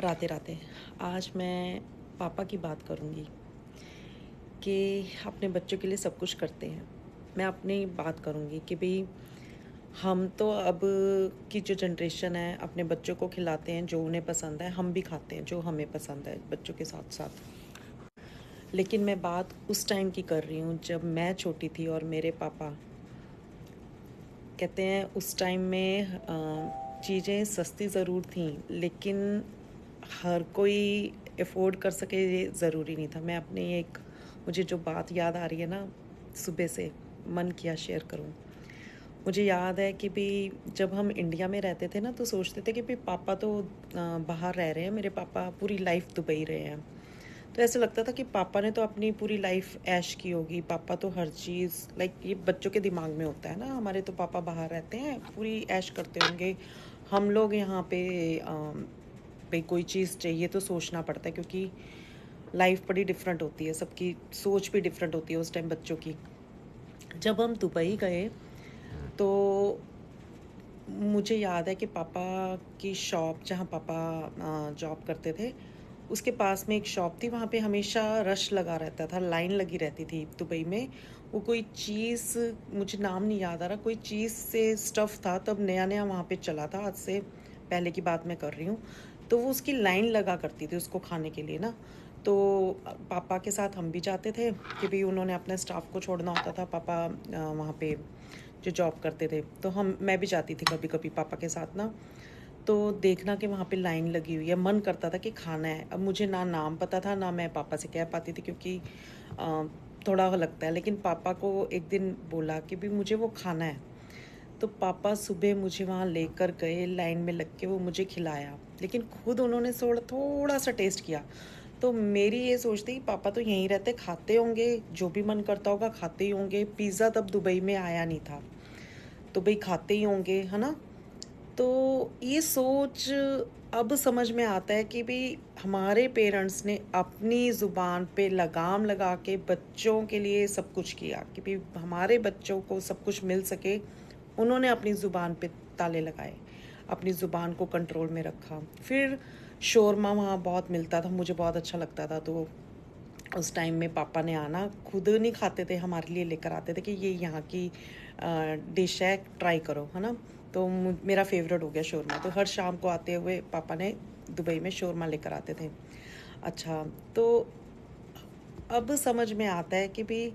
राधे राधे। आज मैं पापा की बात करूँगी कि अपने बच्चों के लिए सब कुछ करते हैं। मैं अपनी बात करूँगी कि भई हम तो अब की जो जनरेशन है अपने बच्चों को खिलाते हैं जो उन्हें पसंद है, हम भी खाते हैं जो हमें पसंद है बच्चों के साथ-साथ। लेकिन मैं बात उस टाइम की कर रही हूँ जब मैं छोटी थी और मेरे पापा कहते हैं उस टाइम में चीज़ें सस्ती ज़रूर थीं लेकिन हर कोई अफ़ोर्ड कर सके ये ज़रूरी नहीं था। मैं अपनी एक मुझे जो बात याद आ रही है ना, सुबह से मन किया शेयर करूँ। मुझे याद है कि भई जब हम इंडिया में रहते थे ना तो सोचते थे कि भई पापा तो बाहर रह रहे हैं, मेरे पापा पूरी लाइफ़ दुबई रहे हैं। तो ऐसा लगता था कि पापा ने तो अपनी पूरी लाइफ़ ऐश की होगी, पापा तो हर चीज़ लाइक ये बच्चों के दिमाग में होता है ना, हमारे तो पापा बाहर रहते हैं, पूरी ऐश करते होंगे। हम लोग यहाँ पे भई कोई चीज़ चाहिए तो सोचना पड़ता है क्योंकि लाइफ़ बड़ी डिफरेंट होती है, सबकी सोच भी डिफरेंट होती है उस टाइम बच्चों की। जब हम दुबई गए तो मुझे याद है कि पापा की शॉप जहाँ पापा जॉब करते थे, उसके पास में एक शॉप थी, वहाँ पे हमेशा रश लगा रहता था, लाइन लगी रहती थी दुबई में। वो कोई चीज़ मुझे नाम नहीं याद आ रहा, कोई चीज़ से स्टफ़ था, तब नया-नया वहाँ पे चला था, आज से पहले की बात मैं कर रही हूँ। तो वो उसकी लाइन लगा करती थी उसको खाने के लिए ना। तो पापा के साथ हम भी जाते थे कि भई उन्होंने अपने स्टाफ को छोड़ना होता था, पापा वहाँ पे जो जॉब करते थे, तो मैं भी जाती थी कभी-कभी पापा के साथ ना। तो देखना कि वहाँ पे लाइन लगी हुई है, मन करता था कि खाना है। अब मुझे ना नाम पता था, ना मैं पापा से कह पाती थी क्योंकि अ, थोड़ा वो लगता है। लेकिन पापा को एक दिन बोला कि भई मुझे वो खाना है। तो पापा सुबह मुझे वहाँ लेकर गए, लाइन में लग के वो मुझे खिलाया। लेकिन खुद उन्होंने थोड़ा-सा टेस्ट किया। तो मेरी ये सोच थी कि पापा तो यहीं रहते, खाते होंगे, जो भी मन करता होगा खाते ही होंगे। पिज़्ज़ा तब दुबई में आया नहीं था, तो भई खाते ही होंगे, है ना? तो ये सोच अब समझ में आता है कि भई हमारे पेरेंट्स ने अपनी ज़ुबान पे लगाम लगा के बच्चों के लिए सब कुछ किया कि भई हमारे बच्चों को सब कुछ मिल सके, उन्होंने अपनी ज़ुबान पे ताले लगाए, अपनी ज़ुबान को कंट्रोल में रखा। फिर शौरमा वहाँ बहुत मिलता था, मुझे बहुत अच्छा लगता था, तो उस टाइम में पापा ने आना, खुद नहीं खाते थे, हमारे लिए लेकर आते थे कि ये यहाँ की डिश है, ट्राई करो, है ना? तो मेरा फेवरेट हो गया शौरमा, तो हर शाम को आते हुए पापा ने दुबई में शौरमा लेकर आते थे। अच्छा, तो अब समझ में आता है कि भई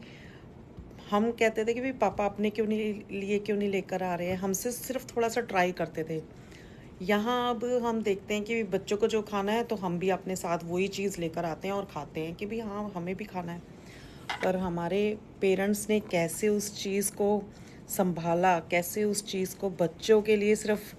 हम कहते थे कि भई पापा अपने क्यों नहीं लेकर आ रहे हैं, हमसे सिर्फ़ थोड़ा-सा ट्राई करते थे। यहाँ अब हम देखते हैं कि बच्चों को जो खाना है तो हम भी अपने साथ वही चीज़ लेकर आते हैं और खाते हैं कि भई हाँ, हमें भी खाना है। पर हमारे पेरेंट्स ने कैसे उस चीज़ को सँभाला, कैसे उस चीज़ को बच्चों के लिए सिर्फ़